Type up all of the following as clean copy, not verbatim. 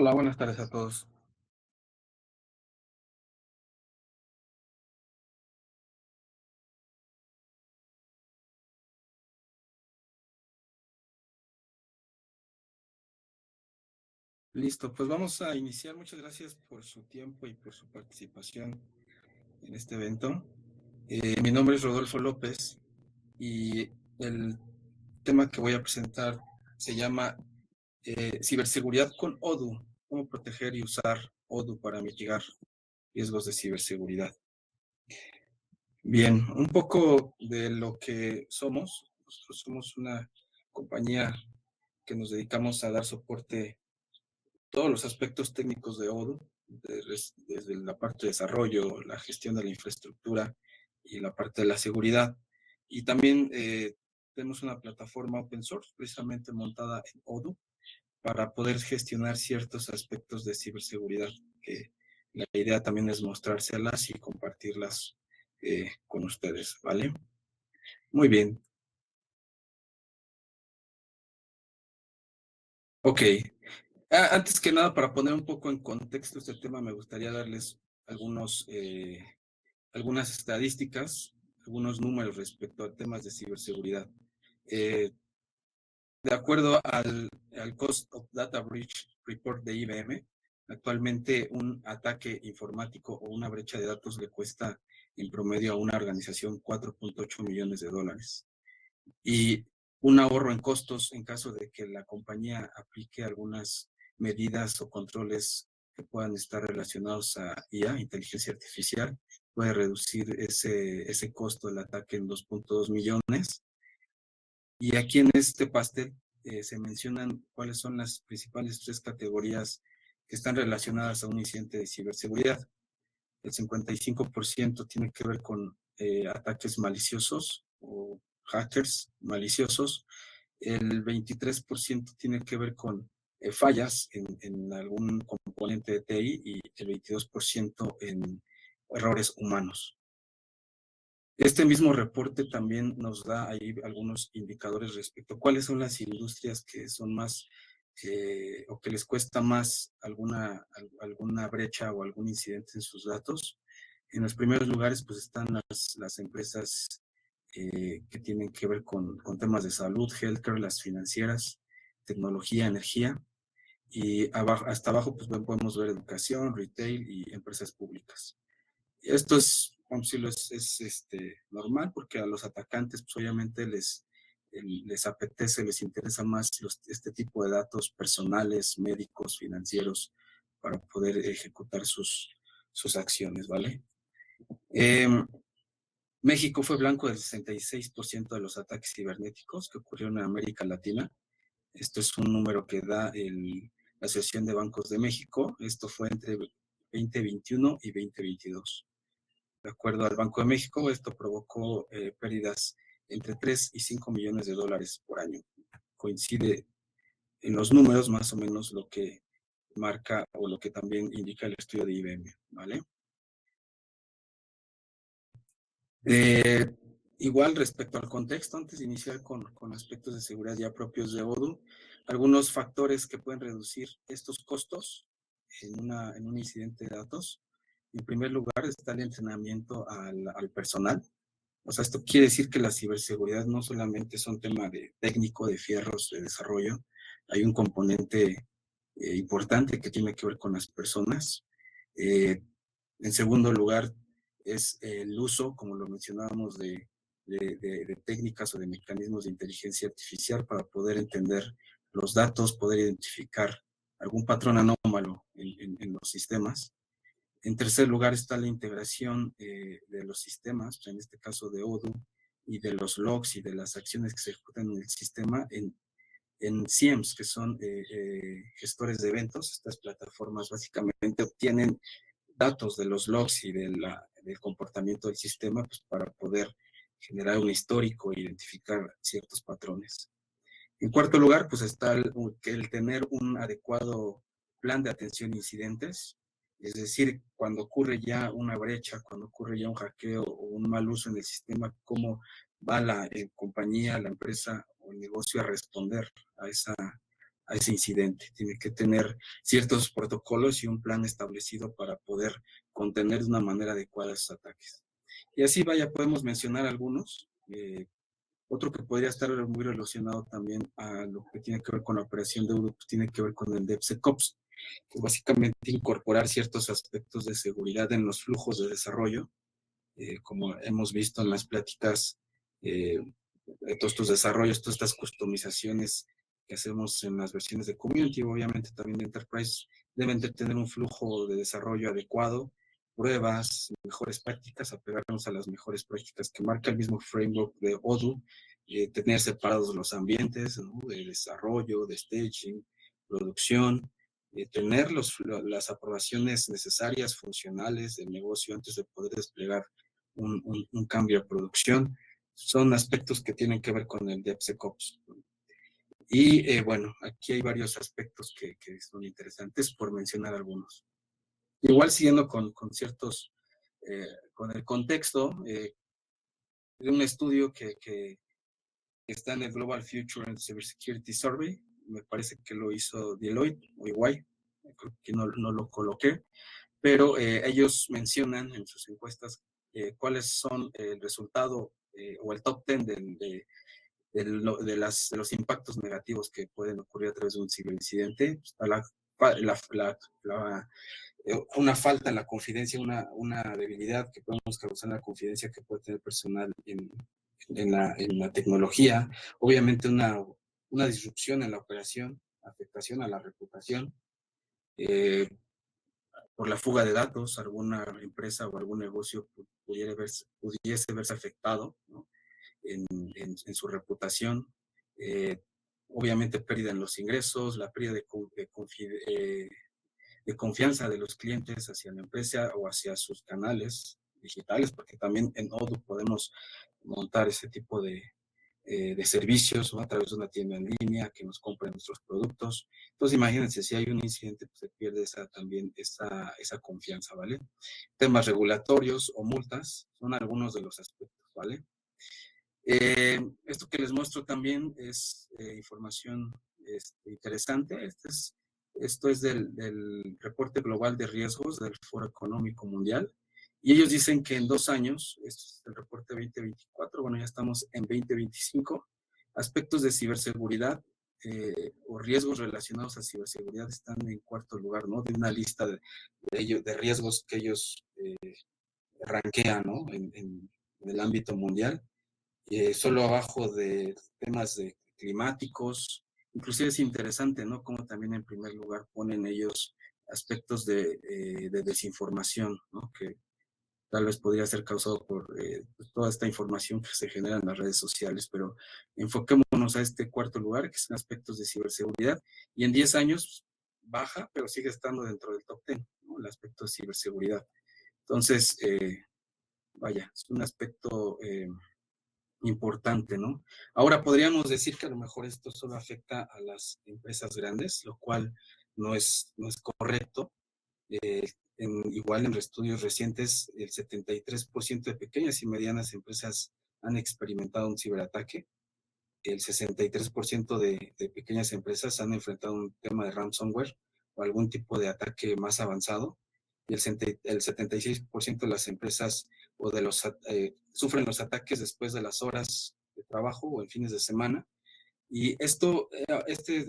Hola, buenas tardes a todos. Listo, pues vamos a iniciar. Muchas gracias por su tiempo y por su participación en este evento. Mi nombre es Rodolfo López y el tema que voy a presentar se llama ciberseguridad con ODU, cómo proteger y usar ODU para mitigar riesgos de ciberseguridad. Bien, un poco de lo que somos. Nosotros somos una compañía que nos dedicamos a dar soporte todos los aspectos técnicos de ODU, desde la parte de desarrollo, la gestión de la infraestructura y la parte de la seguridad. Y también tenemos una plataforma open source precisamente montada en ODU para poder gestionar ciertos aspectos de ciberseguridad, que la idea también es mostrárselas y compartirlas con ustedes, ¿vale? Muy bien. Ok. Antes que nada, para poner un poco en contexto este tema, me gustaría darles algunas estadísticas, algunos números respecto a temas de ciberseguridad. De acuerdo al Cost of Data Breach Report de IBM, actualmente un ataque informático o una brecha de datos le cuesta en promedio a una organización 4.8 millones de dólares. Y un ahorro en costos en caso de que la compañía aplique algunas medidas o controles que puedan estar relacionados a IA, inteligencia artificial, puede reducir ese costo del ataque en 2.2 millones. Y aquí en este pastel se mencionan cuáles son las principales tres categorías que están relacionadas a un incidente de ciberseguridad. El 55% tiene que ver con ataques maliciosos o hackers maliciosos. El 23% tiene que ver con fallas en algún componente de TI y el 22% en errores humanos. Este mismo reporte también nos da ahí algunos indicadores respecto a cuáles son las industrias que son más o que les cuesta más alguna brecha o algún incidente en sus datos. En los primeros lugares pues están las empresas que tienen que ver con temas de salud, healthcare, las financieras, tecnología, energía. Y hasta abajo pues podemos ver educación, retail y empresas públicas. Esto es, vamos a decirlo, normal porque a los atacantes pues obviamente les apetece, les interesa más este tipo de datos personales, médicos, financieros, para poder ejecutar sus acciones, ¿vale? Eh, México fue blanco del 66% de los ataques cibernéticos que ocurrieron en América Latina. Esto es un número que da la Asociación de Bancos de México. Esto fue entre 2021 y 2022. De acuerdo al Banco de México, esto provocó pérdidas entre 3 y 5 millones de dólares por año. Coincide en los números más o menos lo que marca o lo que también indica el estudio de IBM, ¿vale? Eh, Igual respecto al contexto, antes de iniciar con aspectos de seguridad ya propios de ODU, algunos factores que pueden reducir estos costos en un incidente de datos. En primer lugar está el entrenamiento al personal. O sea, esto quiere decir que la ciberseguridad no solamente es un tema de técnico, de fierros, de desarrollo. Hay un componente importante que tiene que ver con las personas. Eh, en segundo lugar, es el uso, como lo mencionábamos, de técnicas o de mecanismos de inteligencia artificial para poder entender los datos, poder identificar algún patrón anómalo en los sistemas. En tercer lugar está la integración de los sistemas, en este caso de ODU, y de los logs y de las acciones que se ejecutan en el sistema en SIEMs, que son gestores de eventos. Estas plataformas básicamente obtienen datos de los logs y del comportamiento del sistema pues, para poder generar un histórico e identificar ciertos patrones. En cuarto lugar, pues está el tener un adecuado plan de atención a incidentes, es decir, cuando ocurre ya una brecha, cuando ocurre ya un hackeo o un mal uso en el sistema, cómo va la compañía, la empresa o el negocio a responder a ese incidente. Tiene que tener ciertos protocolos y un plan establecido para poder contener de una manera adecuada esos ataques. Y así, vaya, podemos mencionar algunos. Otro que podría estar muy relacionado también a lo que tiene que ver con la operación de UDO, pues tiene que ver con el DevSecOps, que básicamente incorporar ciertos aspectos de seguridad en los flujos de desarrollo, como hemos visto en las pláticas, todos estos desarrollos, todas estas customizaciones que hacemos en las versiones de Community, obviamente también de Enterprise, deben de tener un flujo de desarrollo adecuado, pruebas, mejores prácticas, apegarnos a las mejores prácticas que marca el mismo framework de Odoo, tener separados los ambientes, ¿no?, de desarrollo, de staging, producción, tener las aprobaciones necesarias, funcionales del negocio antes de poder desplegar un cambio de producción. Son aspectos que tienen que ver con el DevSecOps. Y bueno, aquí hay varios aspectos que son interesantes por mencionar algunos. Igual siguiendo con ciertos, con el contexto de un estudio que está en el Global Future and Cybersecurity Survey, me parece que lo hizo Deloitte o EY, creo que no lo coloqué, pero ellos mencionan en sus encuestas cuáles son el resultado o el top 10 de los impactos negativos que pueden ocurrir a través de un ciberincidente. Una falta en la confidencia, una debilidad que podemos causar en la confidencia que puede tener personal en la tecnología, obviamente una disrupción en la operación, afectación a la reputación, por la fuga de datos, alguna empresa o algún negocio pudiese verse afectado, ¿no?, en su reputación, obviamente pérdida en los ingresos, la pérdida de confianza de los clientes hacia la empresa o hacia sus canales digitales, porque también en Odoo podemos montar ese tipo de servicios, ¿no?, a través de una tienda en línea que nos compren nuestros productos. Entonces, imagínense, si hay un incidente, pues se pierde también esa confianza, ¿vale? Temas regulatorios o multas son algunos de los aspectos, ¿vale? Esto que les muestro también es información interesante. Esto es del reporte global de riesgos del Foro Económico Mundial. Y ellos dicen que en 2 años, esto es el reporte 2024, bueno, ya estamos en 2025, aspectos de ciberseguridad o riesgos relacionados a ciberseguridad están en 4º lugar, ¿no?, de una lista de riesgos que ellos rankean, ¿no?, en el ámbito mundial. Solo abajo de temas climáticos. Inclusive es interesante, ¿no?, cómo también en primer lugar ponen ellos aspectos de desinformación, ¿no?, que tal vez podría ser causado por pues, toda esta información que se genera en las redes sociales, pero enfoquémonos a este 4º lugar, que son aspectos de ciberseguridad, y en 10 años baja, pero sigue estando dentro del top 10, ¿no?, el aspecto de ciberseguridad. Entonces, vaya, es un aspecto importante, ¿no? Ahora podríamos decir que a lo mejor esto solo afecta a las empresas grandes, lo cual no es correcto. Igual en estudios recientes, el 73% de pequeñas y medianas empresas han experimentado un ciberataque. El 63% de pequeñas empresas han enfrentado un tema de ransomware o algún tipo de ataque más avanzado. Y el 76% de las empresas sufren los ataques después de las horas de trabajo o en fines de semana. Y este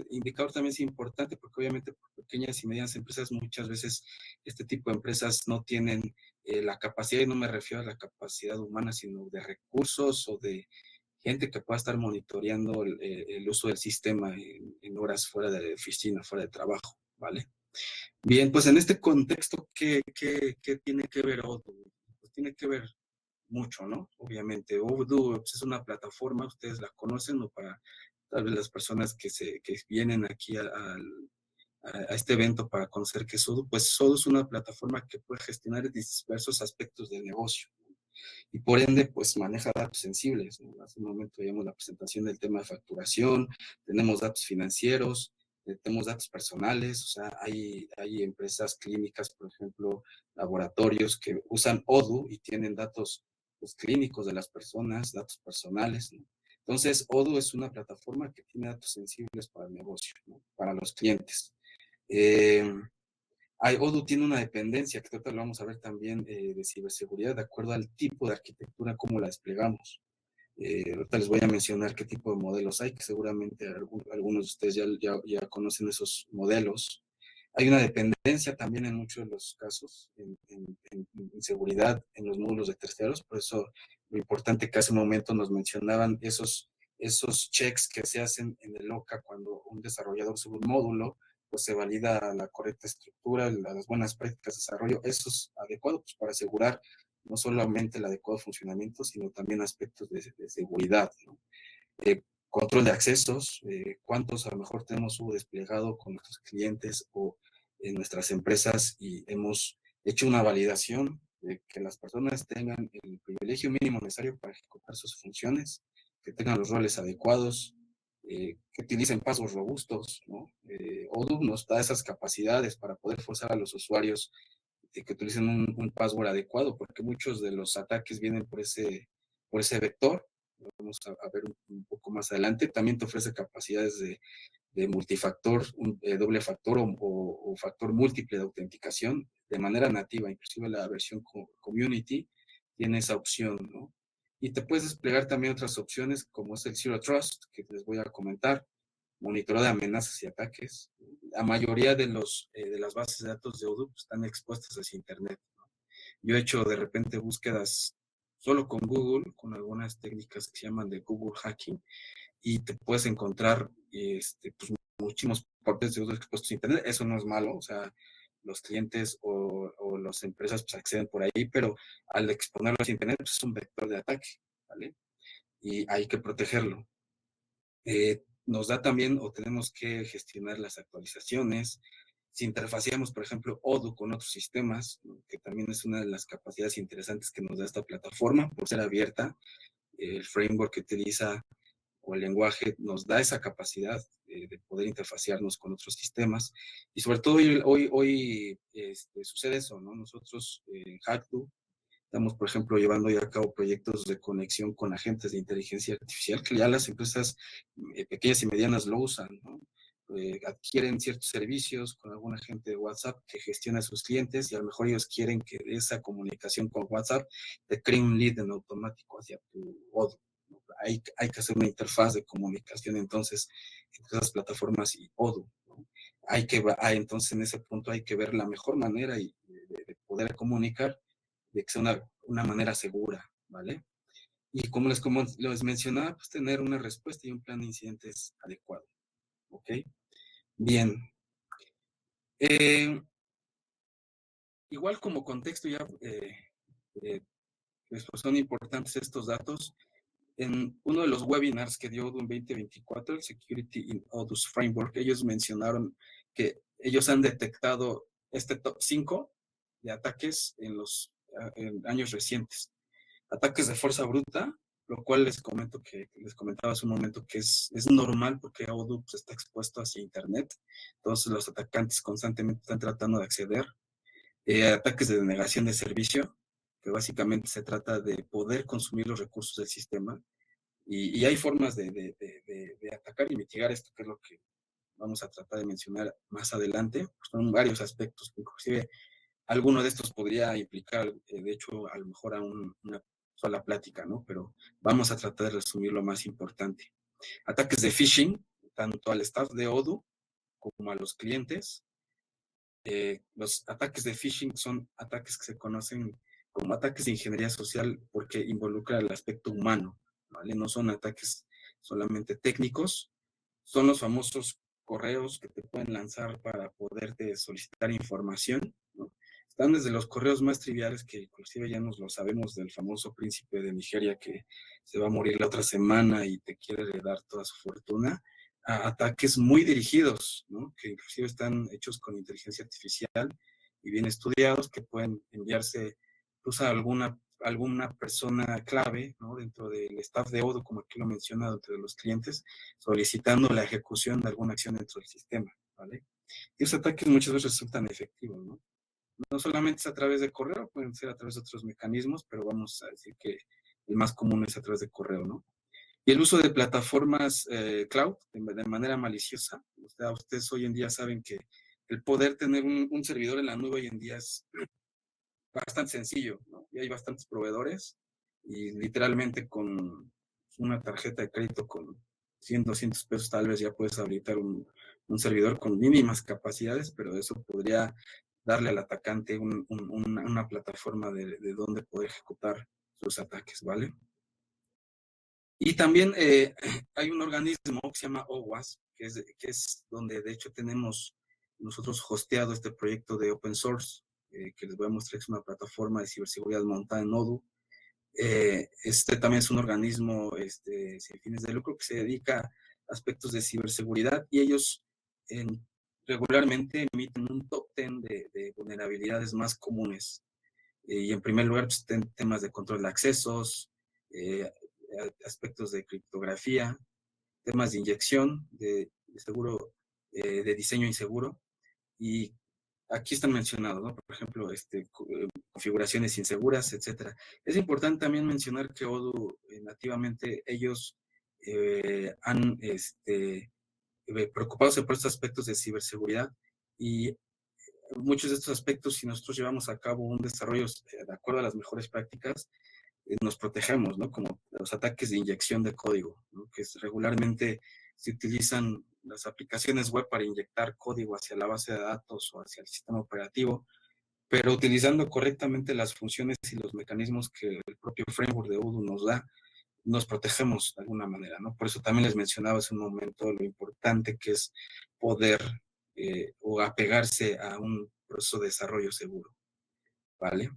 indicador también es importante porque obviamente por pequeñas y medianas empresas muchas veces este tipo de empresas no tienen la capacidad, y no me refiero a la capacidad humana, sino de recursos o de gente que pueda estar monitoreando el uso del sistema en horas fuera de oficina, fuera de trabajo, ¿vale? Bien, pues en este contexto, ¿qué tiene que ver Odoo? Pues tiene que ver mucho, ¿no? Obviamente, Odoo pues, es una plataforma, ustedes la conocen, ¿no? Para tal vez las personas que vienen aquí a este evento para conocer qué es Odoo, pues Odoo es una plataforma que puede gestionar diversos aspectos del negocio y por ende, pues maneja datos sensibles, ¿no? Hace un momento veíamos la presentación del tema de facturación, tenemos datos financieros, tenemos datos personales, o sea, hay empresas clínicas, por ejemplo, laboratorios que usan Odoo y tienen datos pues, clínicos de las personas, datos personales, ¿no? Entonces, Odoo es una plataforma que tiene datos sensibles para el negocio, ¿no? Para los clientes. Eh, Odoo tiene una dependencia, que ahorita lo vamos a ver también, de ciberseguridad, de acuerdo al tipo de arquitectura, cómo la desplegamos. Ahorita les voy a mencionar qué tipo de modelos hay, que seguramente algunos de ustedes ya conocen esos modelos. Hay una dependencia también en muchos de los casos en seguridad en los módulos de terceros, por eso lo importante que hace un momento nos mencionaban esos checks que se hacen en el OCA cuando un desarrollador sube un módulo, pues se valida la correcta estructura, las buenas prácticas de desarrollo, eso es adecuado pues, para asegurar no solamente el adecuado funcionamiento, sino también aspectos de seguridad, ¿no? Control de accesos, cuántos a lo mejor tenemos desplegado con nuestros clientes o en nuestras empresas y hemos hecho una validación de que las personas tengan el privilegio mínimo necesario para ejecutar sus funciones, que tengan los roles adecuados, que utilicen pasos robustos, ¿no? Odoo nos da esas capacidades para poder forzar a los usuarios que utilicen un password adecuado, porque muchos de los ataques vienen por ese vector. Lo vamos a ver un poco más adelante. También te ofrece capacidades de multifactor, doble factor o factor múltiple de autenticación de manera nativa. Inclusive la versión community tiene esa opción, ¿no? Y te puedes desplegar también otras opciones como es el Zero Trust, que les voy a comentar, monitoreo de amenazas y ataques. La mayoría de las bases de datos de Odoo están expuestas hacia Internet, ¿no? Yo he hecho de repente búsquedas solo con Google, con algunas técnicas que se llaman de Google Hacking, y te puedes encontrar pues, muchísimos portes de Odoo expuestos a Internet. Eso no es malo, o sea, los clientes o las empresas pues, acceden por ahí, pero al exponerlo a Internet pues, es un vector de ataque, ¿vale? Y hay que protegerlo. Nos da también o tenemos que gestionar las actualizaciones. Si interfaceamos, por ejemplo, Odoo con otros sistemas, que también es una de las capacidades interesantes que nos da esta plataforma por ser abierta, el framework que utiliza o el lenguaje nos da esa capacidad de poder interfacearnos con otros sistemas. Y sobre todo hoy sucede eso, ¿no? Nosotros en Hackdo estamos, por ejemplo, llevando ya a cabo proyectos de conexión con agentes de inteligencia artificial que ya las empresas pequeñas y medianas lo usan, ¿no? Adquieren ciertos servicios con algún agente de WhatsApp que gestiona a sus clientes y a lo mejor ellos quieren que esa comunicación con WhatsApp te cree un lead en automático hacia tu Odoo, ¿no? Hay que hacer una interfaz de comunicación entonces entre esas plataformas y Odoo, ¿no? Entonces en ese punto hay que ver la mejor manera de poder comunicar de que sea una manera segura, ¿vale? Y como les mencionaba, pues tener una respuesta y un plan de incidentes adecuado, ¿ok? Bien. Eh, Igual como contexto ya, pues son importantes estos datos. En uno de los webinars que dio Odoo en 2024, el Security in Odoo's Framework, ellos mencionaron que ellos han detectado este top 5 de ataques en años recientes. Ataques de fuerza bruta, lo cual les comentaba hace un momento que es normal porque Odoo pues, está expuesto hacia Internet, entonces los atacantes constantemente están tratando de acceder. Ataques de denegación de servicio, que básicamente se trata de poder consumir los recursos del sistema, y hay formas de atacar y mitigar esto, que es lo que vamos a tratar de mencionar más adelante. Son varios aspectos, inclusive alguno de estos podría implicar, de hecho, a lo mejor a una sola plática, ¿no? Pero vamos a tratar de resumir lo más importante. Ataques de phishing, tanto al staff de Odoo como a los clientes. Los ataques de phishing son ataques que se conocen como ataques de ingeniería social porque involucran el aspecto humano, ¿vale? No son ataques solamente técnicos, son los famosos correos que te pueden lanzar para poderte solicitar información, ¿no? Están desde los correos más triviales que inclusive ya nos lo sabemos del famoso príncipe de Nigeria que se va a morir la otra semana y te quiere heredar toda su fortuna, a ataques muy dirigidos, ¿no? Que inclusive están hechos con inteligencia artificial y bien estudiados, que pueden enviarse pues, a alguna persona clave, ¿no? Dentro del staff de Odoo, como aquí lo menciona, dentro de los clientes, solicitando la ejecución de alguna acción dentro del sistema, ¿vale? Y esos ataques muchas veces resultan efectivos, ¿no? No solamente es a través de correo, pueden ser a través de otros mecanismos, pero vamos a decir que el más común es a través de correo, ¿no? Y el uso de plataformas cloud de manera maliciosa. O sea, ustedes hoy en día saben que el poder tener un servidor en la nube hoy en día es bastante sencillo, ¿no? Y hay bastantes proveedores y literalmente con una tarjeta de crédito con 100, 200 pesos tal vez ya puedes habilitar un servidor con mínimas capacidades, pero eso podría darle al atacante una plataforma de donde poder ejecutar sus ataques, ¿vale? Y también hay un organismo que se llama OWASP, que es donde de hecho tenemos nosotros hosteado este proyecto de open source, que les voy a mostrar, que es una plataforma de ciberseguridad montada en Odoo. Este también es un organismo sin fines de lucro que se dedica a aspectos de ciberseguridad y ellos regularmente emiten un top 10 de vulnerabilidades más comunes. Y en primer lugar, pues, temas de control de accesos, eh, aspectos de criptografía, temas de inyección, de seguro, de diseño inseguro. Y aquí están mencionados, ¿no? Por ejemplo, configuraciones inseguras, etcétera. Es importante también mencionar que Odoo nativamente ellos han preocupados por estos aspectos de ciberseguridad y muchos de estos aspectos, si nosotros llevamos a cabo un desarrollo de acuerdo a las mejores prácticas, nos protegemos, ¿no? Como los ataques de inyección de código, ¿no? Que regularmente se utilizan las aplicaciones web para inyectar código hacia la base de datos o hacia el sistema operativo, pero utilizando correctamente las funciones y los mecanismos que el propio framework de Odoo nos da, nos protegemos de alguna manera, ¿no? Por eso también les mencionaba hace un momento lo importante que es poder o apegarse a un proceso de desarrollo seguro, ¿vale?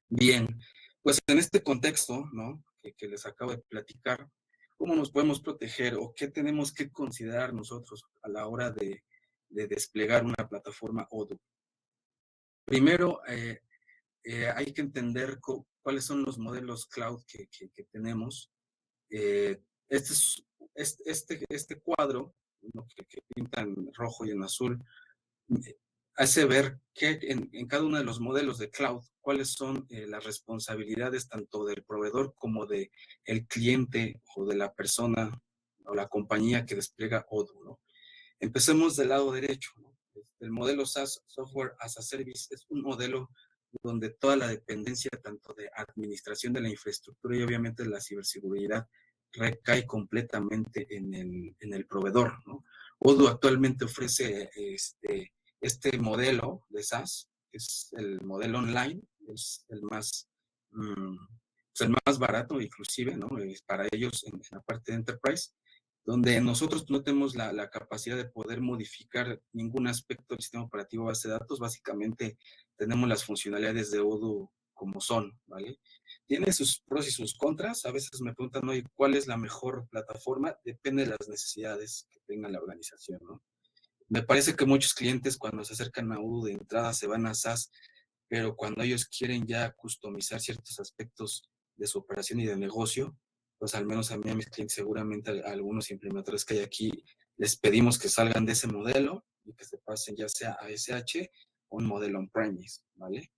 Bien, pues en este contexto, ¿no? Que les acabo de platicar, ¿cómo nos podemos proteger o qué tenemos que considerar nosotros a la hora de desplegar una plataforma Odoo? Primero, hay que entender cuáles son los modelos cloud que tenemos. Este, es, este cuadro, ¿no? que pinta en rojo y en azul, hace ver que en cada uno de los modelos de cloud, cuáles son las responsabilidades tanto del proveedor como de el cliente o de la persona o la compañía que despliega Odoo, ¿no? Empecemos del lado derecho, ¿no? El modelo SaaS, Software as a Service, es un modelo donde toda la dependencia tanto de administración de la infraestructura y obviamente de la ciberseguridad recae completamente en el proveedor, ¿no? Odoo actualmente ofrece este modelo de SaaS, que es el modelo online, es el más, pues el más barato inclusive, ¿no? Para ellos en la parte de Enterprise, donde nosotros no tenemos la capacidad de poder modificar ningún aspecto del sistema operativo base de datos. Básicamente tenemos las funcionalidades de Odoo como son, ¿vale? Tiene sus pros y sus contras. A veces me preguntan, oye, ¿cuál es la mejor plataforma? Depende de las necesidades que tenga la organización, ¿no? Me parece que muchos clientes cuando se acercan a Odoo de entrada se van a SaaS, pero cuando ellos quieren ya customizar ciertos aspectos de su operación y de negocio, pues al menos a mí, a mis clientes, seguramente a algunos implementadores que hay aquí, les pedimos que salgan de ese modelo y que se pasen ya sea a SH o un modelo on-premise, ¿vale?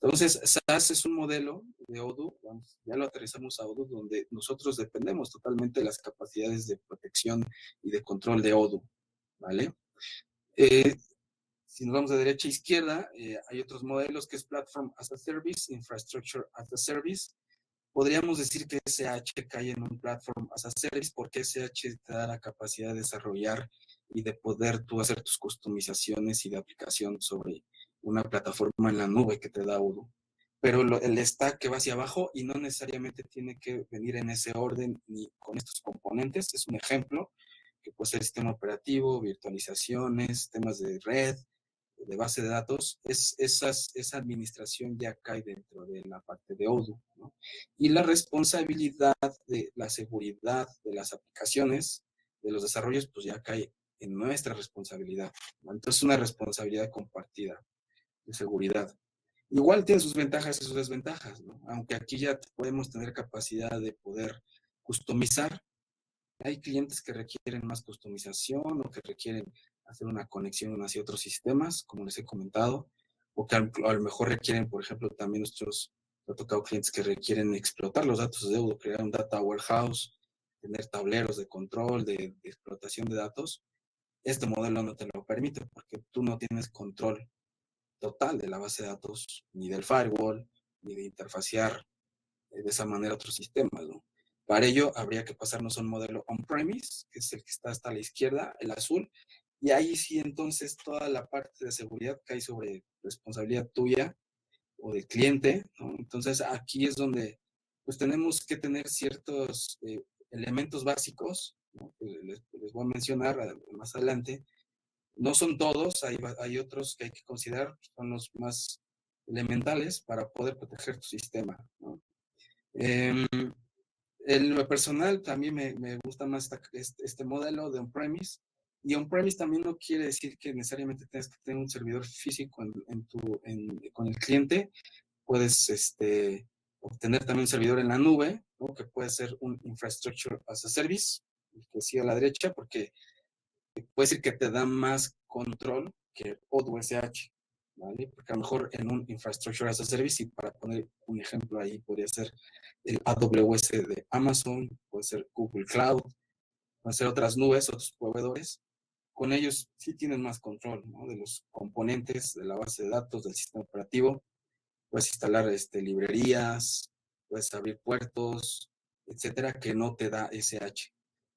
Entonces, SaaS es un modelo de Odoo, ya lo aterrizamos a Odoo, donde nosotros dependemos totalmente de las capacidades de protección y de control de Odoo, ¿vale? Eh, si nos vamos de derecha a izquierda, hay otros modelos que es Platform as a Service, Infrastructure as a Service. Podríamos decir que SH cae en un Platform as a Service porque SH te da la capacidad de desarrollar y de poder tú hacer tus customizaciones y de aplicación sobre una plataforma en la nube que te da Odoo. Pero el stack que va hacia abajo y no necesariamente tiene que venir en ese orden ni con estos componentes. Es un ejemplo que puede ser sistema operativo, virtualizaciones, temas de red, de base de datos, esa administración ya cae dentro de la parte de Odoo, ¿no? Y la responsabilidad de la seguridad de las aplicaciones, de los desarrollos, pues ya cae en nuestra responsabilidad, ¿no? Entonces es una responsabilidad compartida de seguridad. Igual tiene sus ventajas y sus desventajas, ¿no? Aunque aquí ya podemos tener capacidad de poder customizar. Hay clientes que requieren más customización o que requieren hacer una conexión hacia otros sistemas, como les he comentado, o que a lo mejor requieren, por ejemplo, también nuestros, ha tocado clientes que requieren explotar los datos de Odoo, crear un data warehouse. tener tableros de control, de explotación de datos. Este modelo no te lo permite porque tú no tienes control total de la base de datos, ni del firewall, ni de interfacear de esa manera otros sistemas, ¿no? Para ello, habría que pasarnos a un modelo on-premise, que es el que está hasta la izquierda, el azul, y ahí sí, entonces, toda la parte de seguridad cae sobre responsabilidad tuya o del cliente, ¿no? Entonces, aquí es donde, pues, tenemos que tener ciertos elementos básicos, ¿no? Que les voy a mencionar más adelante. No son todos, hay otros que hay que considerar, son los más elementales para poder proteger tu sistema, ¿no? Eh, en lo personal, también me gusta más este modelo de on-premise. Y on-premise también no quiere decir que necesariamente tengas que tener un servidor físico con el cliente. Puedes obtener también un servidor en la nube, ¿no? Que puede ser un infrastructure as a service, que sigue a la derecha, porque puede decir que te da más control que OSH, ¿vale? Porque a lo mejor en un infrastructure as a service, y para poner un ejemplo ahí, podría ser el AWS de Amazon, puede ser Google Cloud, puede ser otras nubes, otros proveedores. Con ellos sí tienes más control, ¿no? De los componentes, de la base de datos, del sistema operativo. Puedes instalar librerías, puedes abrir puertos, etcétera, que no te da SH.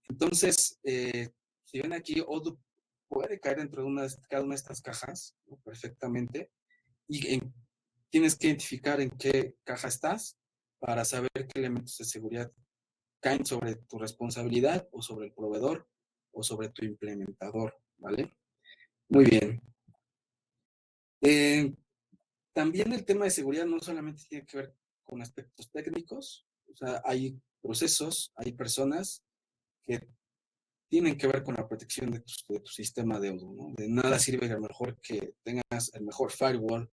Entonces, si ven aquí, Odoo puede caer dentro de cada una de estas cajas, ¿no? Perfectamente, y tienes que identificar en qué caja estás para saber qué elementos de seguridad caen sobre tu responsabilidad o sobre el proveedor o sobre tu implementador, ¿vale? Muy bien. Eh, También el tema de seguridad no solamente tiene que ver con aspectos técnicos, o sea, hay procesos, hay personas que tienen que ver con la protección de tu sistema de Odoo, ¿no? De nada sirve a lo mejor que tengas el mejor firewall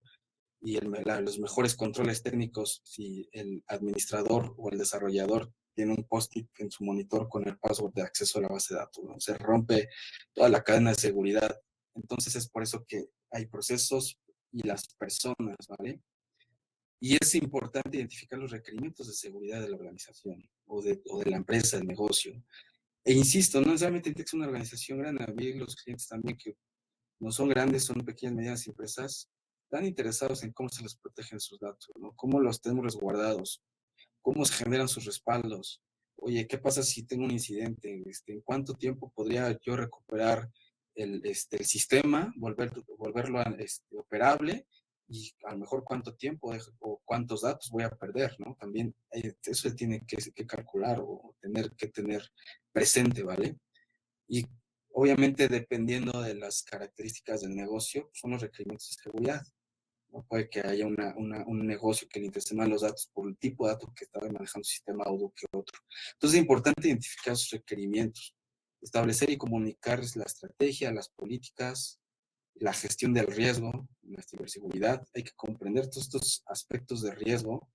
y los mejores controles técnicos si el administrador o el desarrollador tiene un post-it en su monitor con el password de acceso a la base de datos, ¿no? Se rompe toda la cadena de seguridad. Entonces es por eso que hay procesos y las personas, ¿vale? Y es importante identificar los requerimientos de seguridad de la organización o de la empresa, del negocio. E insisto, no necesariamente tiene que ser una organización grande. A mí los clientes también que no son grandes, son pequeñas, medianas empresas, están interesados en cómo se les protegen sus datos, ¿no? Cómo los tenemos resguardados, cómo se generan sus respaldos. Oye, ¿qué pasa si tengo un incidente? ¿En cuánto tiempo podría yo recuperar el sistema, volverlo operable? Y a lo mejor cuánto tiempo o cuántos datos voy a perder, ¿no? También eso se tiene que calcular o tener que tener presente, ¿vale? Y obviamente dependiendo de las características del negocio, son los requerimientos de seguridad. ¿No? Puede que haya un negocio que le interese más los datos por el tipo de datos que está manejando el sistema Odoo que otro. Entonces es importante identificar sus requerimientos, establecer y comunicar la estrategia, las políticas, la gestión del riesgo, la ciberseguridad. Hay que comprender todos estos aspectos de riesgo,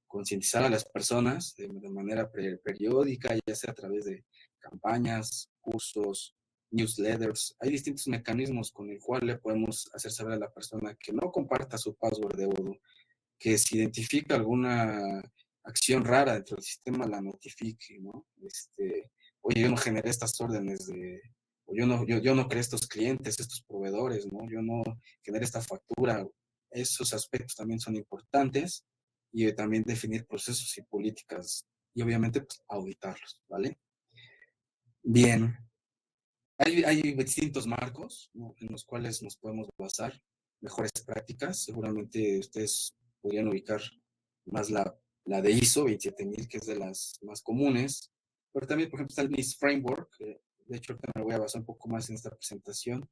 concientizar a las personas de manera periódica, ya sea a través de campañas, cursos, newsletters. Hay distintos mecanismos con el cual le podemos hacer saber a la persona que no comparta su password de Odoo, que si identifica alguna acción rara dentro del sistema, la notifique, ¿no? Oye, yo no generé estas órdenes o yo no creé estos clientes, estos proveedores, ¿no? Yo no generé esta factura. Esos aspectos también son importantes y también definir procesos y políticas y obviamente pues, auditarlos, ¿vale? Bien, hay distintos marcos, ¿no? En los cuales nos podemos basar, mejores prácticas. Seguramente ustedes podrían ubicar más la de ISO 27000, que es de las más comunes. Pero también, por ejemplo, está el NIST Framework, que de hecho ahorita me voy a basar un poco más en esta presentación.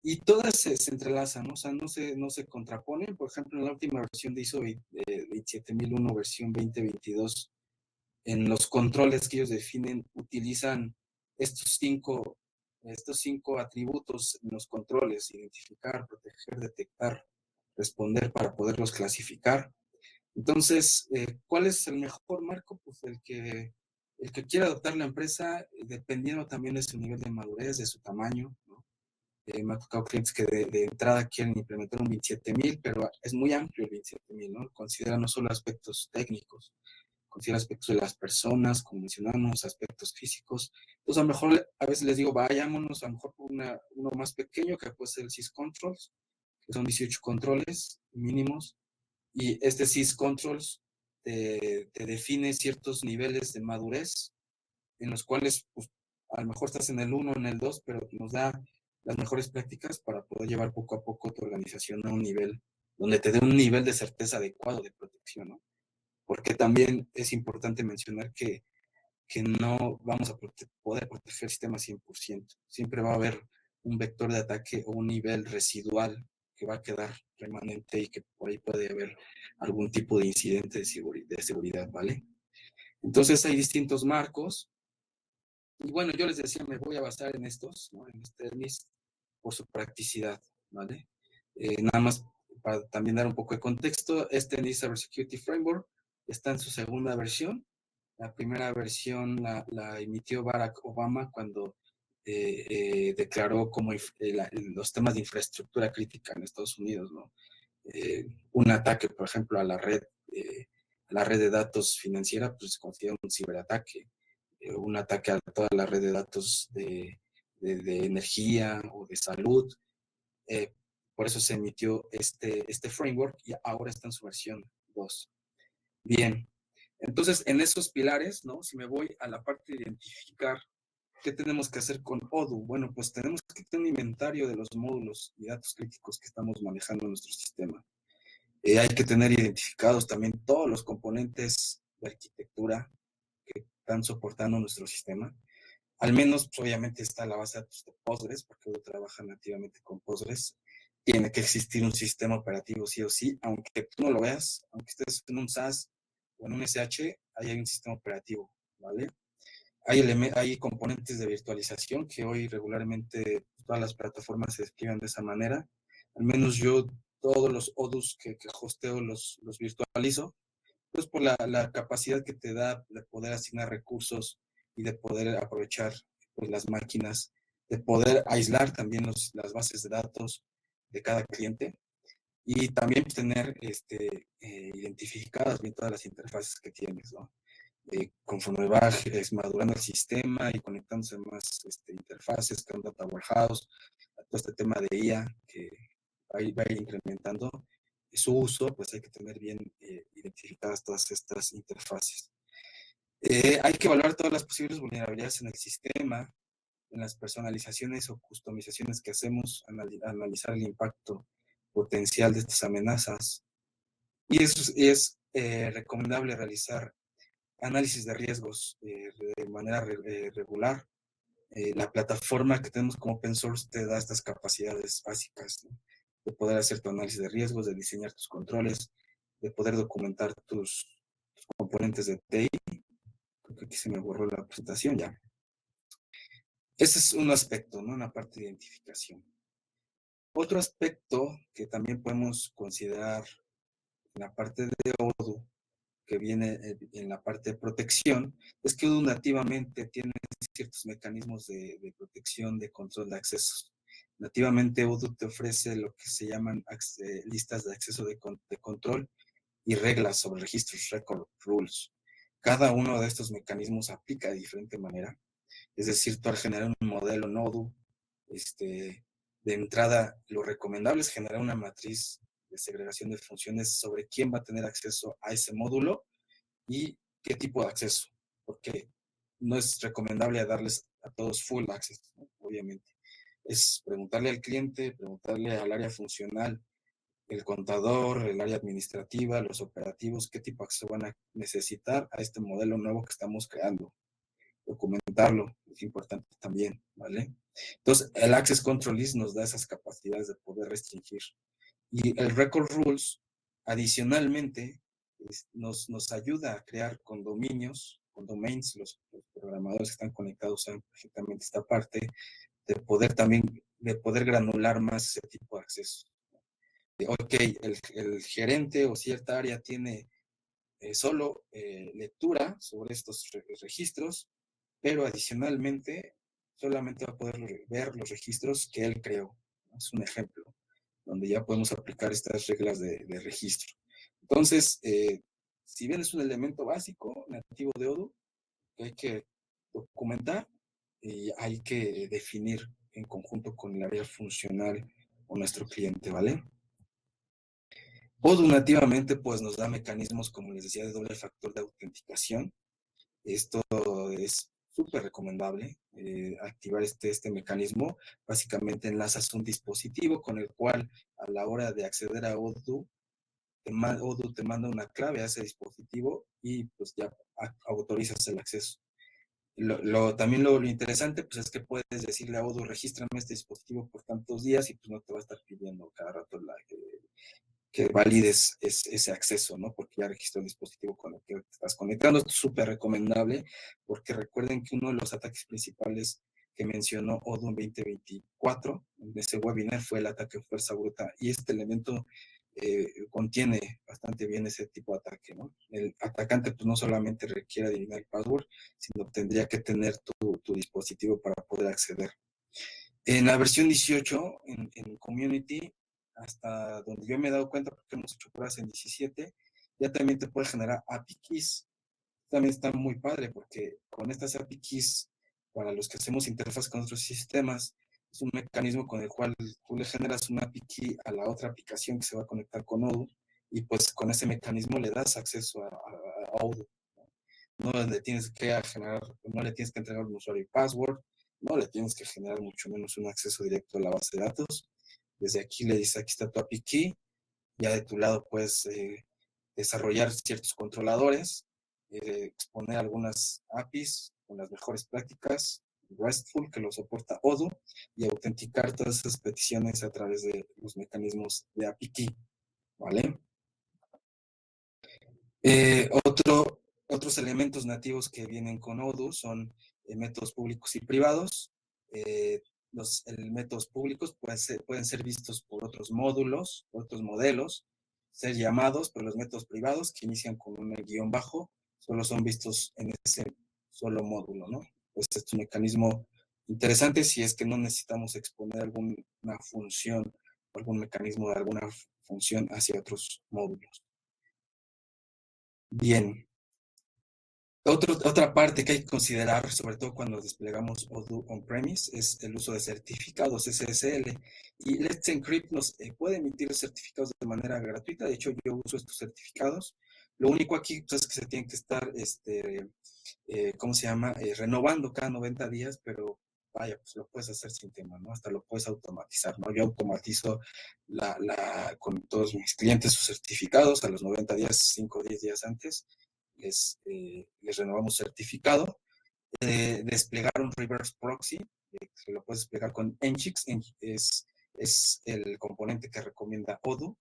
Y todas se entrelazan, ¿no? O sea, no se contraponen. Por ejemplo, en la última versión de ISO 27001, versión 2022, en los controles que ellos definen, utilizan estos cinco, estos cinco atributos en los controles: identificar, proteger, detectar, responder, para poderlos clasificar. Entonces, ¿cuál es el mejor marco? Pues el que quiera adoptar la empresa, dependiendo también de su nivel de madurez, de su tamaño, ¿no? Me ha tocado clientes que de entrada quieren implementar un 27000, pero es muy amplio el 27000, ¿no? Considera no solo aspectos técnicos, considera aspectos de las personas, como mencionamos, aspectos físicos. Entonces, a lo mejor a veces les digo, vayámonos a lo mejor por uno más pequeño, que puede ser el SysControls, que son 18 controles mínimos, y este SysControls te define ciertos niveles de madurez en los cuales pues, a lo mejor estás en el 1, en el 2, pero nos da las mejores prácticas para poder llevar poco a poco tu organización a un nivel donde te dé un nivel de certeza adecuado de protección, ¿no? Porque también es importante mencionar que no vamos a poder proteger el sistema 100%. Siempre va a haber un vector de ataque o un nivel residual que va a quedar remanente y que por ahí puede haber algún tipo de incidente de seguridad, ¿vale? Entonces hay distintos marcos. Y bueno, yo les decía, me voy a basar en estos, ¿no? En este NIST, por su practicidad, ¿vale? Nada más para también dar un poco de contexto, este NIST Cybersecurity Framework está en su segunda versión. La primera versión la emitió Barack Obama cuando declaró como los temas de infraestructura crítica en Estados Unidos, ¿no? Un ataque, por ejemplo, a la red de datos financiera, pues se considera un ciberataque. Un ataque a toda la red de datos de energía o de salud. Eh, por eso se emitió este framework y ahora está en su versión 2. Bien, entonces en esos pilares, ¿no? Si me voy a la parte de identificar qué tenemos que hacer con ODU, bueno, pues tenemos que tener un inventario de los módulos y datos críticos que estamos manejando en nuestro sistema. Hay que tener identificados también todos los componentes de arquitectura que están soportando nuestro sistema. Al menos, pues, obviamente, está la base de datos de Postgres, porque hoy trabaja nativamente con Postgres. Tiene que existir un sistema operativo sí o sí, aunque tú no lo veas, aunque estés en un SaaS o en un SH, ahí hay un sistema operativo, ¿vale? Hay componentes de virtualización que hoy regularmente todas las plataformas se describen de esa manera. Al menos yo todos los ODUs que hosteo los virtualizo, pues por la capacidad que te da de poder asignar recursos y de poder aprovechar pues, las máquinas, de poder aislar también las bases de datos de cada cliente y también pues, tener identificadas bien todas las interfaces que tienes, ¿no? Conforme va madurando el sistema y conectándose más interfaces con Data Warehouse, todo este tema de IA que va a ir incrementando su uso, pues hay que tener bien identificadas todas estas interfaces. Hay que evaluar todas las posibles vulnerabilidades en el sistema, en las personalizaciones o customizaciones que hacemos, analizar el impacto potencial de estas amenazas. Y es recomendable realizar análisis de riesgos de manera regular. La plataforma que tenemos como open source te da estas capacidades básicas, ¿no? De poder hacer tu análisis de riesgos, de diseñar tus controles, de poder documentar tus componentes de TI. Creo que aquí se me borró la presentación ya. Ese es un aspecto, ¿no? Una parte de identificación. Otro aspecto que también podemos considerar en la parte de ODU, que viene en la parte de protección, es que ODU nativamente tiene ciertos mecanismos de protección, de control de accesos. Nativamente ODU te ofrece lo que se llaman listas de acceso de control y reglas sobre registros, record rules. Cada uno de estos mecanismos aplica de diferente manera. Es decir, tú al generar un modelo Nodu, de entrada, lo recomendable es generar una matriz de segregación de funciones sobre quién va a tener acceso a ese módulo y qué tipo de acceso, porque no es recomendable darles a todos full access, ¿no? Obviamente. Es preguntarle al cliente, preguntarle al área funcional, el contador, el área administrativa, los operativos, qué tipo de acceso van a necesitar a este modelo nuevo que estamos creando. Documentarlo es importante también, ¿vale? Entonces, el Access Control List nos da esas capacidades de poder restringir. Y el Record Rules, adicionalmente, nos ayuda a crear condominios, con domains, los programadores que están conectados saben perfectamente esta parte, de poder también, de poder granular más ese tipo de acceso. Ok, el gerente o cierta área tiene solo lectura sobre estos registros, pero adicionalmente solamente va a poder ver los registros que él creó. Es un ejemplo donde ya podemos aplicar estas reglas de registro. Entonces, si bien es un elemento básico nativo de Odoo, que hay que documentar y hay que definir en conjunto con el área funcional o nuestro cliente, ¿vale? Odoo nativamente pues nos da mecanismos, como les decía, de doble factor de autenticación. Esto es súper recomendable, activar este mecanismo. Básicamente enlazas un dispositivo con el cual a la hora de acceder a Odoo, Odoo te manda una clave a ese dispositivo y pues ya autorizas el acceso. También lo interesante pues es que puedes decirle a Odoo, regístrame este dispositivo por tantos días y pues no te va a estar pidiendo cada rato que valides ese acceso, ¿no? Porque ya registró el dispositivo con el que te estás conectando. Esto es súper recomendable porque recuerden que uno de los ataques principales que mencionó Odoo en 2024 en ese webinar fue el ataque fuerza bruta y este elemento contiene bastante bien ese tipo de ataque, ¿no? El atacante pues no solamente requiere adivinar el password, sino tendría que tener tu dispositivo para poder acceder. En la versión 18, en Community, hasta donde yo me he dado cuenta, porque hemos hecho pruebas en 17, ya también te puede generar API keys. También está muy padre, porque con estas API keys, para los que hacemos interfaz con otros sistemas, es un mecanismo con el cual tú le generas una API key a la otra aplicación que se va a conectar con Odoo, y pues con ese mecanismo le das acceso a Odoo. No le tienes que generar, no le tienes que entregar un usuario y password, no le tienes que generar mucho menos un acceso directo a la base de datos. Desde aquí le dices, aquí está tu API key, ya de tu lado puedes desarrollar ciertos controladores, exponer algunas APIs con las mejores prácticas, RESTful, que lo soporta Odoo, y autenticar todas esas peticiones a través de los mecanismos de API key, ¿vale? Otros elementos nativos que vienen con Odoo son métodos públicos y privados. Los métodos públicos pueden ser vistos por otros módulos, otros modelos, ser llamados, pero los métodos privados que inician con un guión bajo solo son vistos en ese solo módulo, ¿no? Pues es un mecanismo interesante si es que no necesitamos exponer alguna función o algún mecanismo de alguna función hacia otros módulos. Bien. Otra parte que hay que considerar, sobre todo cuando desplegamos Odoo on-premise, es el uso de certificados SSL. Y Let's Encrypt nos puede emitir certificados de manera gratuita. De hecho, yo uso estos certificados. Lo único aquí pues, es que se tienen que estar, ¿cómo se llama? Renovando cada 90 días, pero vaya, pues lo puedes hacer sin tema, ¿no? Hasta lo puedes automatizar, ¿no? Yo automatizo con todos mis clientes sus certificados a los 90 días, 5 o 10 días antes les renovamos certificado. Desplegar un reverse proxy, que lo puedes desplegar con Nginx, es el componente que recomienda Odoo,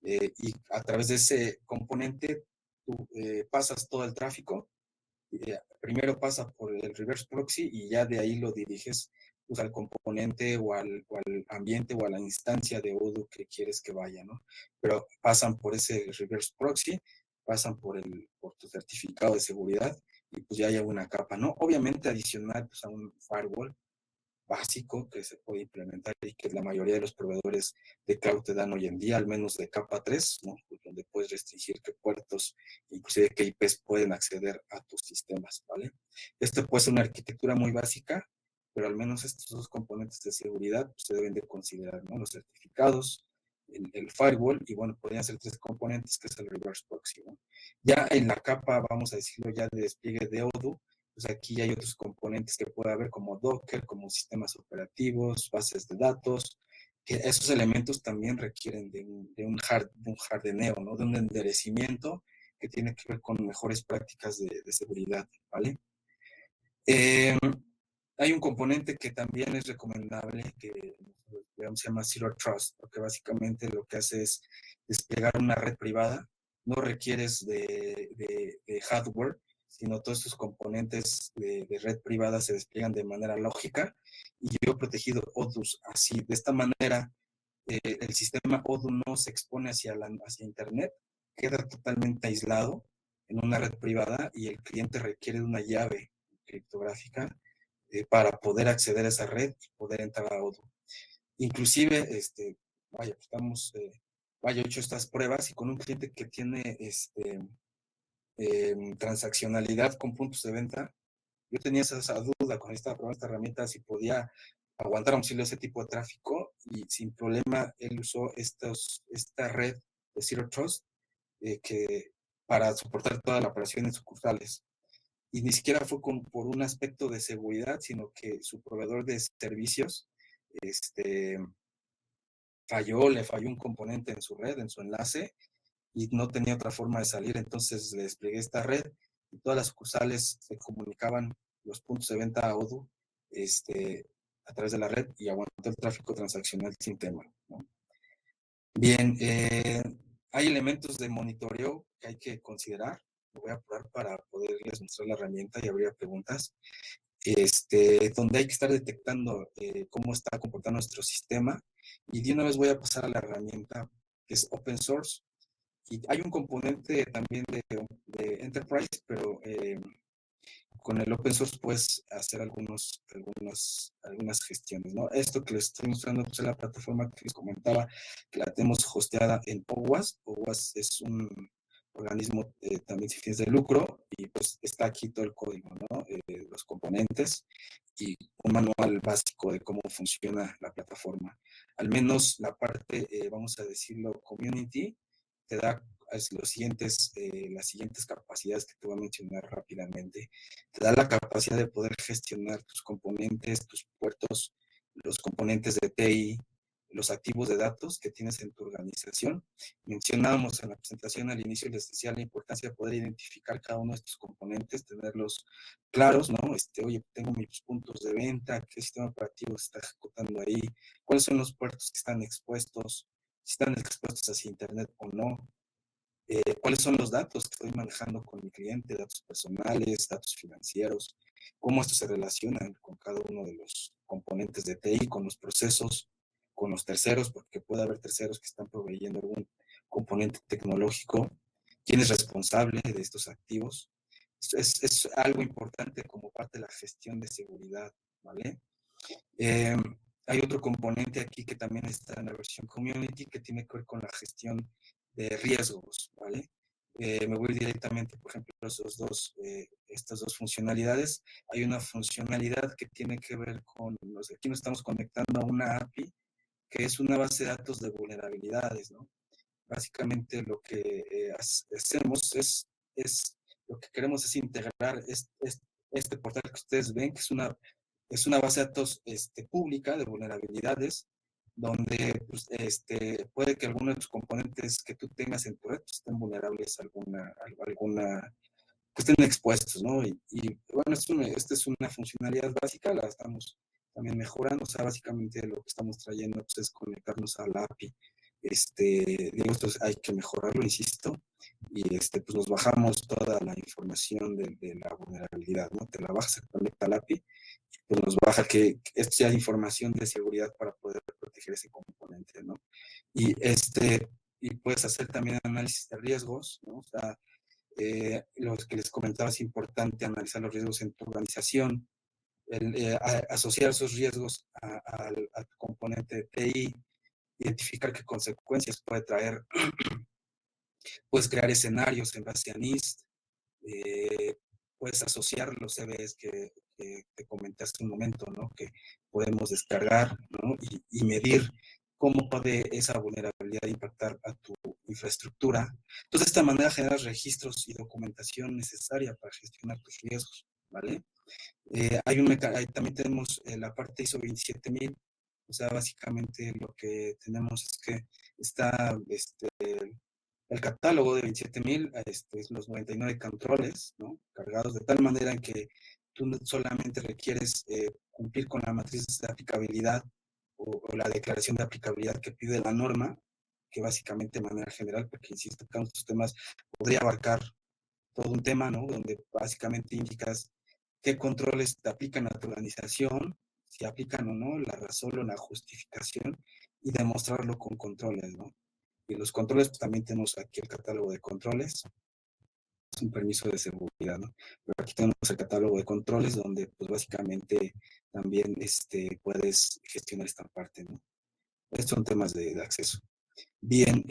y a través de ese componente tú pasas todo el tráfico, primero pasa por el reverse proxy y ya de ahí lo diriges pues, al componente o al ambiente o a la instancia de Odoo que quieres que vaya, ¿no? Pero pasan por ese reverse proxy, pasan por tu certificado de seguridad y pues ya hay una capa, ¿no? Obviamente adicional pues, a un firewall básico que se puede implementar y que la mayoría de los proveedores de cloud te dan hoy en día, al menos de capa 3, ¿no? Pues donde puedes restringir qué puertos, inclusive qué IPs pueden acceder a tus sistemas, ¿vale? Esto puede ser una arquitectura muy básica, pero al menos estos dos componentes de seguridad pues, se deben de considerar, ¿no? Los certificados, el firewall y bueno, podrían ser tres componentes que es el reverse proxy, ¿no? Ya en la capa, vamos a decirlo ya de despliegue de Odoo, pues aquí hay otros componentes que puede haber como Docker, como sistemas operativos, bases de datos, que esos elementos también requieren de un hardeneo, ¿no? De un enderecimiento que tiene que ver con mejores prácticas de seguridad, ¿vale? Eh, Hay un componente que también es recomendable, que digamos, se llama Zero Trust, porque básicamente lo que hace es desplegar una red privada, no requieres de hardware, sino todos estos componentes de red privada se despliegan de manera lógica y yo he protegido Odoo así. De esta manera, el sistema Odoo no se expone hacia Internet, queda totalmente aislado en una red privada y el cliente requiere de una llave criptográfica para poder acceder a esa red y poder entrar a Odoo. Inclusive, vaya, he hecho estas pruebas y con un cliente que tiene transaccionalidad con puntos de venta. Yo tenía esa duda cuando estaba probando esta herramienta, si podía aguantar ese tipo de tráfico, y sin problema él usó esta red de Zero Trust que para soportar toda la operación en sucursales. Y ni siquiera fue por un aspecto de seguridad, sino que su proveedor de servicios le falló un componente en su red, en su enlace, y no tenía otra forma de salir. Entonces le desplegué esta red y todas las sucursales se comunicaban los puntos de venta a Odoo a través de la red, y aguantó el tráfico transaccional sin tema, ¿no? Bien, hay elementos de monitoreo que hay que considerar. Me voy a apurar para poderles mostrar la herramienta y habría preguntas. Donde hay que estar detectando cómo está comportando nuestro sistema. Y de una vez voy a pasar a la herramienta que es open source. Y hay un componente también de Enterprise, pero con el open source puedes hacer algunas gestiones, ¿no? Esto que les estoy mostrando pues, es la plataforma que les comentaba, que la tenemos hosteada en POWAS. POWAS es un organismo también sin fines de lucro, y pues está aquí todo el código, ¿no? Los componentes y un manual básico de cómo funciona la plataforma. Al menos la parte, vamos a decirlo, community, te da las siguientes capacidades que te voy a mencionar rápidamente. Te da la capacidad de poder gestionar tus componentes, tus puertos, los componentes de TI, los activos de datos que tienes en tu organización. Mencionábamos en la presentación al inicio, les decía la importancia de poder identificar cada uno de estos componentes, tenerlos claros, ¿no? Oye, tengo mis puntos de venta, qué sistema operativo se está ejecutando ahí, cuáles son los puertos que están expuestos, si están expuestos hacia internet o no, cuáles son los datos que estoy manejando con mi cliente, datos personales, datos financieros, cómo estos se relacionan con cada uno de los componentes de TI, con los procesos, con los terceros, porque puede haber terceros que están proveyendo algún componente tecnológico, quién es responsable de estos activos. Es algo importante como parte de la gestión de seguridad, ¿vale? Eh, Hay otro componente aquí que también está en la versión community, que tiene que ver con la gestión de riesgos, ¿vale? Me voy directamente, por ejemplo, a estas dos funcionalidades. Hay una funcionalidad que tiene que ver con, aquí nos estamos conectando a una API, que es una base de datos de vulnerabilidades, ¿no? Básicamente lo que hacemos lo que queremos es integrar este portal que ustedes ven, que es una base de datos pública de vulnerabilidades, donde pues, puede que algunos de los componentes que tú tengas en tu red pues, estén vulnerables a que estén expuestos, ¿no? Bueno, esta es una funcionalidad básica, la estamos también mejorando. O sea, básicamente lo que estamos trayendo pues, es conectarnos a la API. Digo, esto hay que mejorarlo, insisto, y pues nos bajamos toda la información de la vulnerabilidad, ¿no? Te la bajas, se conecta al API, y pues nos baja que esto ya es información de seguridad para poder proteger ese componente, ¿no? Y y puedes hacer también análisis de riesgos, ¿no? O sea, los que les comentaba, es importante analizar los riesgos en tu organización, asociar esos riesgos a tu componente de TI, identificar qué consecuencias puede traer, puedes crear escenarios en base a NIST, puedes asociar los CVEs que te comenté hace un momento, ¿no? Que podemos descargar, ¿no? Y medir cómo puede esa vulnerabilidad impactar a tu infraestructura. Entonces, de esta manera generas registros y documentación necesaria para gestionar tus riesgos, ¿vale? Ahí también tenemos la parte ISO 27000. O sea, básicamente lo que tenemos es que está el catálogo de 27000, es los 99 controles, ¿no? Cargados de tal manera en que tú no solamente requieres cumplir con la matriz de aplicabilidad o la declaración de aplicabilidad que pide la norma, que básicamente de manera general, porque insisto, cada uno de estos temas podría abarcar todo un tema, ¿no? Donde básicamente indicas qué controles te aplican a tu organización, si aplican o no, la razón o la justificación, y demostrarlo con controles, ¿no? Y los controles, pues también tenemos aquí el catálogo de controles, es un permiso de seguridad, ¿no? Pero aquí tenemos el catálogo de controles donde, pues básicamente también puedes gestionar esta parte, ¿no? Estos son temas de acceso. Bien,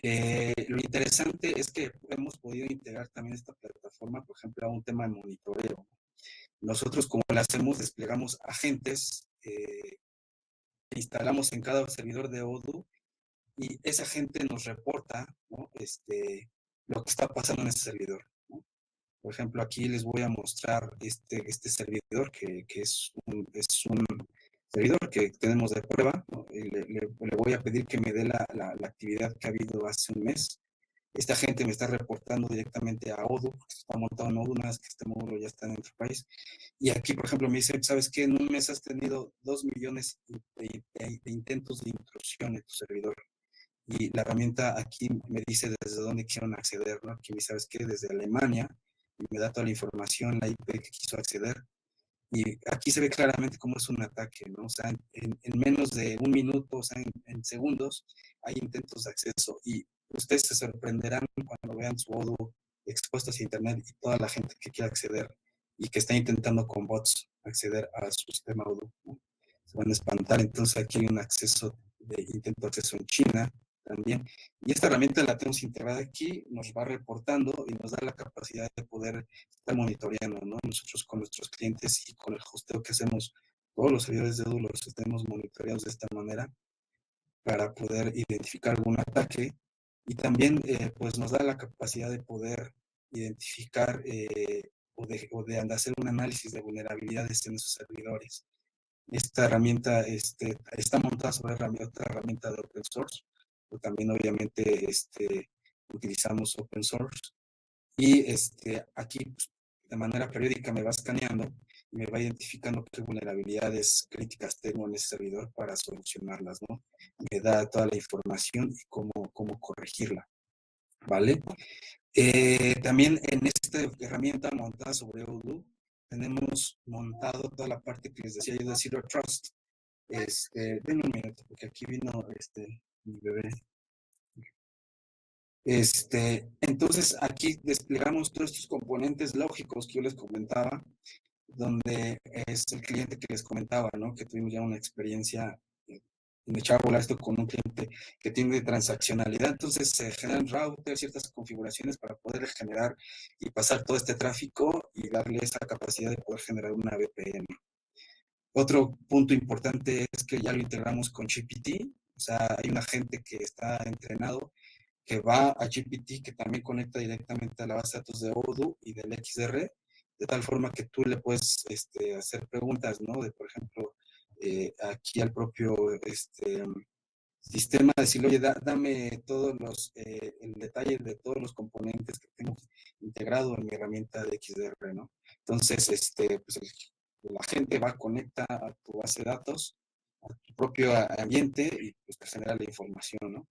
lo interesante es que hemos podido integrar también esta plataforma plataforma, por ejemplo, a un tema de monitoreo. Nosotros, como lo hacemos, desplegamos agentes que instalamos en cada servidor de Odoo y esa gente nos reporta, ¿no? Lo que está pasando en ese servidor, ¿no? Por ejemplo, aquí les voy a mostrar este servidor que es un servidor que tenemos de prueba, ¿no? Le voy a pedir que me dé la actividad que ha habido hace un mes. Esta gente me está reportando directamente a Odoo, porque está montado en Odoo, una vez que este módulo ya está en Enterprise. Y aquí, por ejemplo, me dice, ¿sabes qué? En un mes has tenido 2 millones de intentos de intrusión en tu servidor. Y la herramienta aquí me dice desde dónde quieren acceder, ¿no? Aquí me dice, ¿sabes qué? Desde Alemania, y me da toda la información, la IP que quiso acceder. Y aquí se ve claramente cómo es un ataque, ¿no? O sea, en menos de un minuto, o sea, en segundos, hay intentos de acceso. Y ustedes se sorprenderán cuando vean su Odoo expuesto hacia Internet y toda la gente que quiere acceder y que está intentando con bots acceder a su sistema Odoo, ¿no? Se van a espantar. Entonces aquí hay un acceso de intento de acceso en China también. Y esta herramienta la tenemos integrada aquí, nos va reportando y nos da la capacidad de poder estar monitoreando, ¿no? Nosotros con nuestros clientes y con el hosteo que hacemos, todos los servidores de Odoo los estemos monitoreados de esta manera para poder identificar algún ataque y también pues nos da la capacidad de poder identificar o de hacer un análisis de vulnerabilidades en esos servidores. Esta herramienta está montada sobre otra herramienta de open source, pero también obviamente utilizamos open source y aquí pues, de manera periódica me va escaneando y me va identificando qué vulnerabilidades críticas tengo en ese servidor para solucionarlas, ¿no? Me da toda la información y cómo corregirla, ¿vale? También en esta herramienta montada sobre Odoo tenemos montado toda la parte que les decía yo de Zero Trust. Denme un minuto, porque aquí vino mi bebé. Entonces, aquí desplegamos todos estos componentes lógicos que yo les comentaba, donde es el cliente que les comentaba, ¿no? Que tuvimos ya una experiencia en echar a volar esto con un cliente que tiene transaccionalidad. Entonces, se generan routers, ciertas configuraciones para poder generar y pasar todo este tráfico y darle esa capacidad de poder generar una VPN. Otro punto importante es que ya lo integramos con GPT, o sea, hay un agente que está entrenado que va a GPT, que también conecta directamente a la base de datos de Odoo y del XDR, de tal forma que tú le puedes hacer preguntas, ¿no? De, por ejemplo, aquí al propio sistema, decirle, oye, dame el detalle de todos los componentes que tengo integrado en mi herramienta de XDR, ¿no? Entonces, pues la gente va, conecta a tu base de datos, a tu propio ambiente y pues te genera la información, ¿no?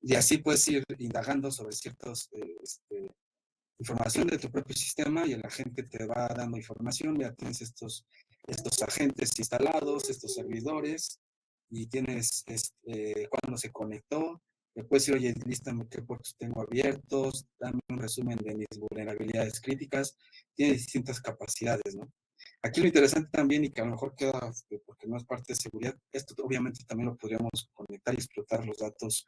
Y así puedes ir indagando sobre ciertas información de tu propio sistema y el agente te va dando información. Ya tienes estos agentes instalados, estos servidores, y tienes cuándo se conectó. Le puedes decir, oye, lístame qué puertos tengo abiertos, dame un resumen de mis vulnerabilidades críticas. Tiene distintas capacidades, ¿no? Aquí lo interesante también, y que a lo mejor queda, porque no es parte de seguridad, esto obviamente también lo podríamos conectar y explotar los datos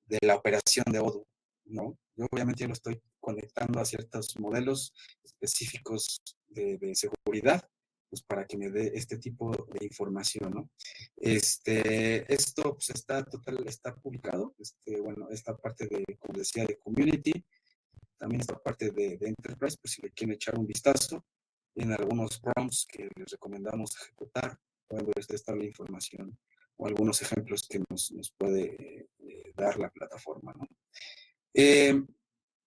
de la operación de Odoo, ¿no? Yo obviamente lo estoy conectando a ciertos modelos específicos de seguridad, pues para que me dé este tipo de información, ¿no? Esto pues está publicado, bueno, esta parte de, como decía, de community, también esta parte de Enterprise, pues si le quieren echar un vistazo, en algunos prompts que les recomendamos ejecutar, pueden ver esta la información o algunos ejemplos que nos puede dar la plataforma, ¿no? Eh,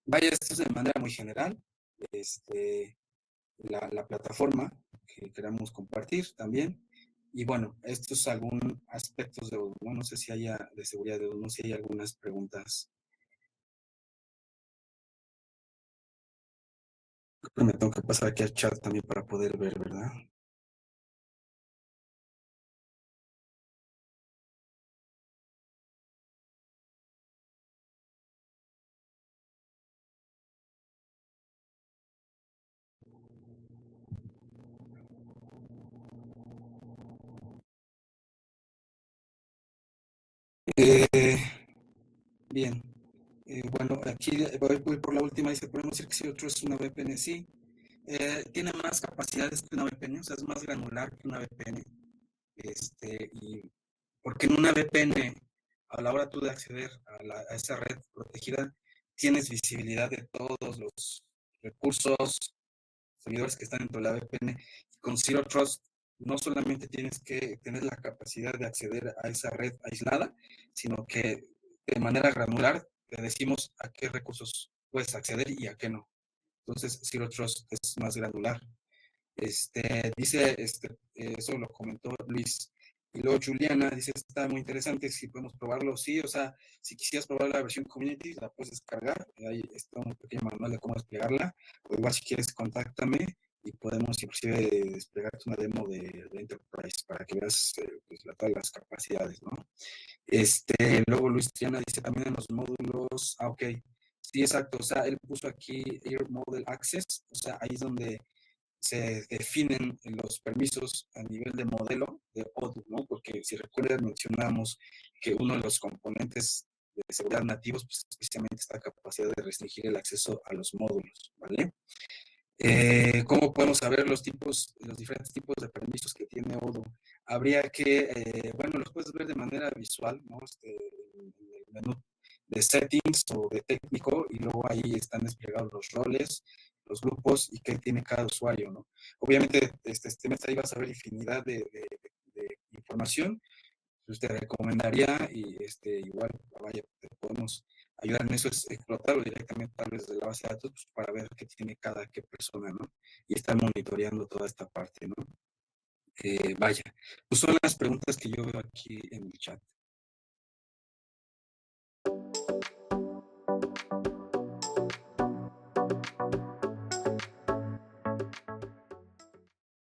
Vaya, esto es de manera muy general. La plataforma que queramos compartir también. Y bueno, estos son algunos aspectos de Odoo, ¿no? No sé si haya de seguridad de Odoo, no sé si hay algunas preguntas. Creo que me tengo que pasar aquí al chat también para poder ver, ¿verdad? Eh, bien. Bueno, aquí voy por la última, dice, podemos decir que Zero Trust es una VPN, sí. Tiene más capacidades que una VPN, o sea, es más granular que una VPN. Y porque en una VPN, a la hora tú de acceder a esa red protegida, tienes visibilidad de todos los recursos, servidores que están dentro de la VPN. Con Zero Trust no solamente tienes que tener la capacidad de acceder a esa red aislada, sino que de manera granular te decimos a qué recursos puedes acceder y a qué no. Entonces, Zero Trust es más granular. Dice, eso lo comentó Luis. Y luego Juliana dice, está muy interesante, si podemos probarlo, sí, o sea, si quisieras probar la versión community, la puedes descargar, ahí está un pequeño manual de cómo desplegarla, o igual si quieres, contáctame y podemos inclusive desplegarte una demo de Enterprise para que veas pues, todas las capacidades, ¿no? Luego Luis Triana dice también en los módulos, ok, sí, exacto, o sea, él puso aquí Air Model Access, o sea, ahí es donde se definen los permisos a nivel de modelo de ODU, ¿no? Porque si recuerdan, mencionamos que uno de los componentes de seguridad nativos, pues, es precisamente esta capacidad de restringir el acceso a los módulos, ¿vale? ¿Cómo podemos saber los diferentes tipos de permisos que tiene ODU? Habría que, bueno, los puedes ver de manera visual, ¿no? En el menú de settings o de técnico, y luego ahí están desplegados los roles, los grupos y qué tiene cada usuario, ¿no? Obviamente, ahí vas a ver infinidad de información. Pues te recomendaría y igual, vaya, te podemos ayudar en eso, es explotarlo directamente tal vez de la base de datos pues, para ver qué tiene qué persona, ¿no? Y estar monitoreando toda esta parte, ¿no? Vaya, pues son las preguntas que yo veo aquí en el chat.